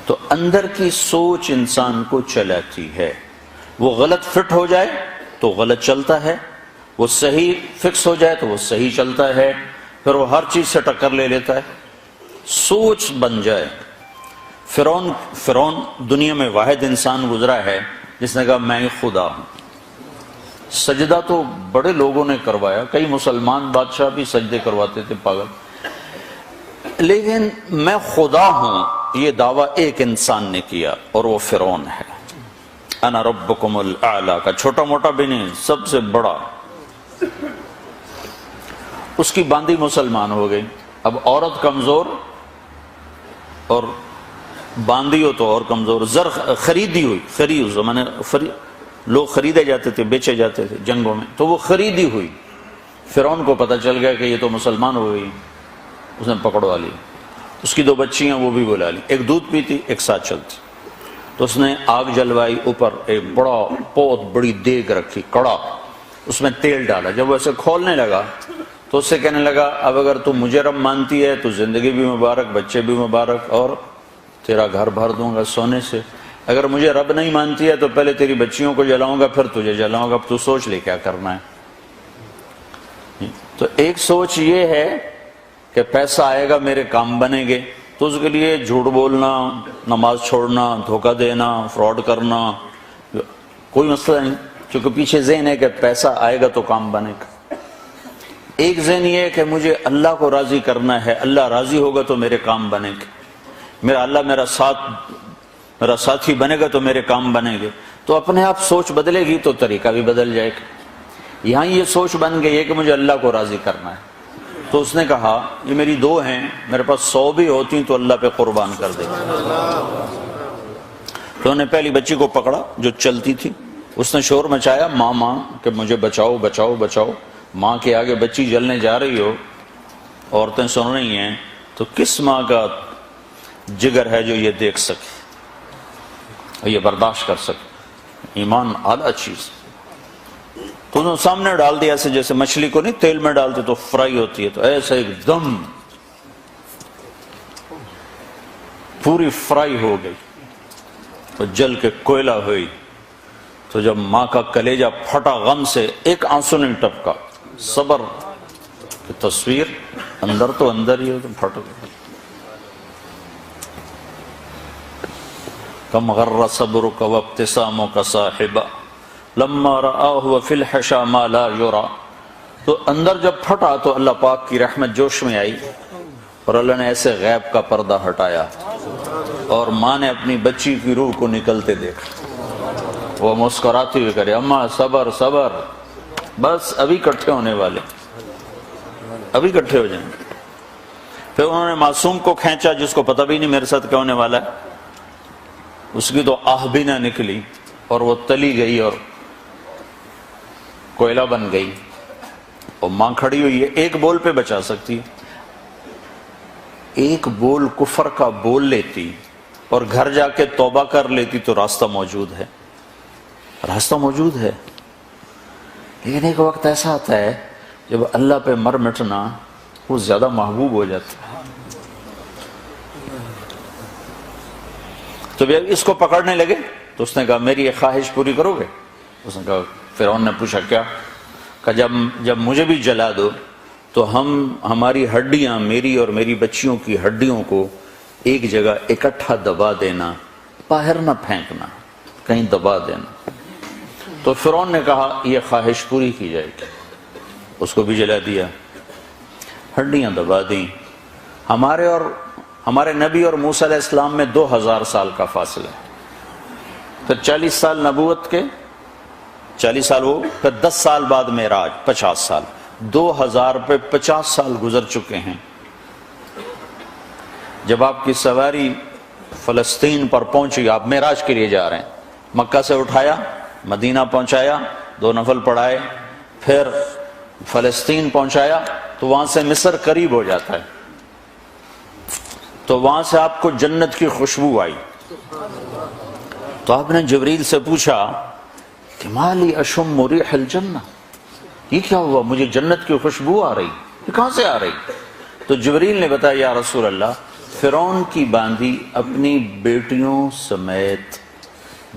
تو اندر کی سوچ انسان کو چلاتی ہے. وہ غلط فٹ ہو جائے تو غلط چلتا ہے، وہ صحیح فکس ہو جائے تو وہ صحیح چلتا ہے، پھر وہ ہر چیز سے ٹکر لے لیتا ہے. سوچ بن جائے. فرعون دنیا میں واحد انسان گزرا ہے جس نے کہا میں خدا ہوں. سجدہ تو بڑے لوگوں نے کروایا، کئی مسلمان بادشاہ بھی سجدے کرواتے تھے پاگل، لیکن میں خدا ہوں یہ دعویٰ ایک انسان نے کیا اور وہ فرعون ہے. انا ربکم الاعلی کا چھوٹا موٹا بھی نہیں، سب سے بڑا. اس کی باندی مسلمان ہو گئی. اب عورت کمزور اور باندی ہو تو اور کمزور. زر خریدی ہوئی، خرید اس زمانے لوگ خریدے جاتے تھے، بیچے جاتے تھے جنگوں میں، تو وہ خریدی ہوئی. فرعون کو پتہ چل گیا کہ یہ تو مسلمان ہو گئی، اس نے پکڑوا لی. اس کی 2 بچیاں وہ بھی بلا لی، ایک دودھ پیتی ایک ساتھ چلتی. تو اس نے آگ جلوائی، اوپر ایک بہت بڑی دیگ رکھی، کڑا، اس میں تیل ڈالا. جب وہ ایسے کھولنے لگا تو اس سے کہنے لگا اب اگر تم مجھے رب مانتی ہے تو زندگی بھی مبارک، بچے بھی مبارک، اور تیرا گھر بھر دوں گا سونے سے. اگر مجھے رب نہیں مانتی ہے تو پہلے تیری بچیوں کو جلاؤں گا پھر تجھے جلاؤں گا، اب تو سوچ لے کیا کرنا ہے. تو ایک سوچ یہ ہے کہ پیسہ آئے گا میرے کام بنیں گے، تو اس کے لیے جھوٹ بولنا، نماز چھوڑنا، دھوکہ دینا، فراڈ کرنا کوئی مسئلہ نہیں، کیونکہ پیچھے ذہن ہے کہ پیسہ آئے گا تو کام بنے گا. ایک ذہن یہ ہے کہ مجھے اللہ کو راضی کرنا ہے، اللہ راضی ہوگا تو میرے کام بنے گے، میرا اللہ میرا ساتھی بنے گا تو میرے کام بنیں گے. تو اپنے آپ سوچ بدلے گی تو طریقہ بھی بدل جائے گا. یہاں یہ سوچ بن گئی ہے کہ مجھے اللہ کو راضی کرنا ہے. تو اس نے کہا یہ میری 2 ہیں، میرے پاس 100 بھی ہوتی تو اللہ پہ قربان کر دے. تو انہوں نے پہلی بچی کو پکڑا جو چلتی تھی، اس نے شور مچایا ماں کہ مجھے بچاؤ بچاؤ بچاؤ. ماں کے آگے بچی جلنے جا رہی ہو، عورتیں سن رہی ہیں، تو کس ماں کا جگر ہے جو یہ دیکھ سکے، یہ برداشت کر سکے؟ ایمان اعلیٰ چیز. تو انہوں نے سامنے ڈال دیا، ایسے جیسے مچھلی کو نہیں تیل میں ڈالتے تو فرائی ہوتی ہے، تو ایسے ایک دم پوری فرائی ہو گئی، تو جل کے کوئلہ ہوئی. تو جب ماں کا کلیجہ پھٹا غم سے، ایک آنسو نہیں ٹپکا. صبر کی تصویر اندر تو اندر ہی ہو تو پھٹ گئی. کم غر صبرک وابتسامک صاحبا لما رآہ وفی الحشا ما لا یرا. تو اندر جب پھٹا تو اللہ پاک کی رحمت جوش میں آئی اور اللہ نے ایسے غیب کا پردہ ہٹایا اور ماں نے اپنی بچی کی روح کو نکلتے دیکھا. وہ مسکراتی ہوئی کرے اماں صبر صبر، بس ابھی کٹھے ہونے والے، ابھی کٹھے ہو جائیں. پھر انہوں نے معصوم کو کھینچا جس کو پتہ بھی نہیں میرے ساتھ کیا ہونے والا ہے. اس کی تو آہ بھی نہ نکلی اور وہ تلی گئی اور کوئلہ بن گئی. اور ماں کھڑی ہوئی ہے، ایک بول پہ بچا سکتی، ایک بول کفر کا بول لیتی اور گھر جا کے توبہ کر لیتی تو راستہ موجود ہے، راستہ موجود ہے. لیکن ایک وقت ایسا آتا ہے جب اللہ پہ مر مٹنا وہ زیادہ محبوب ہو جاتا ہے. تو جب اس کو پکڑنے لگے تو اس نے کہا میری ایک خواہش پوری کرو گے؟ اس نے کہا، فرعون نے پوچھا کیا؟ کہ جب مجھے بھی جلا دو تو ہماری ہڈیاں، میری اور میری بچیوں کی ہڈیوں کو ایک جگہ اکٹھا دبا دینا، باہر نہ پھینکنا، کہیں دبا دینا. تو فرعون نے کہا یہ خواہش پوری کی جائے گی. اس کو بھی جلا دیا، ہڈیاں دبا دیں. ہمارے نبی اور موسیٰ علیہ السلام میں 2000 سال کا فاصلہ ہے. پھر 40 سال نبوت کے، 40 سال وہ، پھر 10 سال بعد معراج، 50 سال. 2000 پہ 50 سال گزر چکے ہیں. جب آپ کی سواری فلسطین پر پہنچی، آپ معراج کے لیے جا رہے ہیں، مکہ سے اٹھایا، مدینہ پہنچایا، 2 نفل پڑھائے، پھر فلسطین پہنچایا تو وہاں سے مصر قریب ہو جاتا ہے، تو وہاں سے آپ کو جنت کی خوشبو آئی. تو آپ نے جبریل سے پوچھا کہ مالی اشم ریح الجنہ، یہ کیا ہوا، مجھے جنت کی خوشبو آ رہی، یہ کہاں سے آ رہی؟ تو جبریل نے بتایا یا رسول اللہ فرعون کی باندی اپنی بیٹیوں سمیت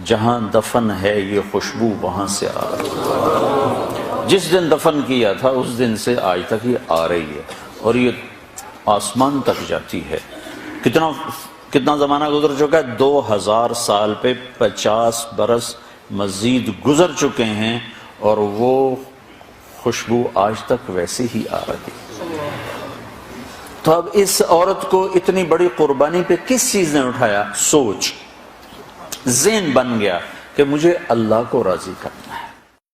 جہاں دفن ہے یہ خوشبو وہاں سے آ رہی ہے، جس دن دفن کیا تھا اس دن سے آج تک یہ آ رہی ہے، اور یہ آسمان تک جاتی ہے۔ کتنا زمانہ گزر چکا ہے؟ 2000 سال پہ 50 برس مزید گزر چکے ہیں، اور وہ خوشبو آج تک ویسے ہی آ رہی ہے۔ تو اب اس عورت کو اتنی بڑی قربانی پہ کس چیز نے اٹھایا؟ سوچ، ذہن بن گیا کہ مجھے اللہ کو راضی کرنا۔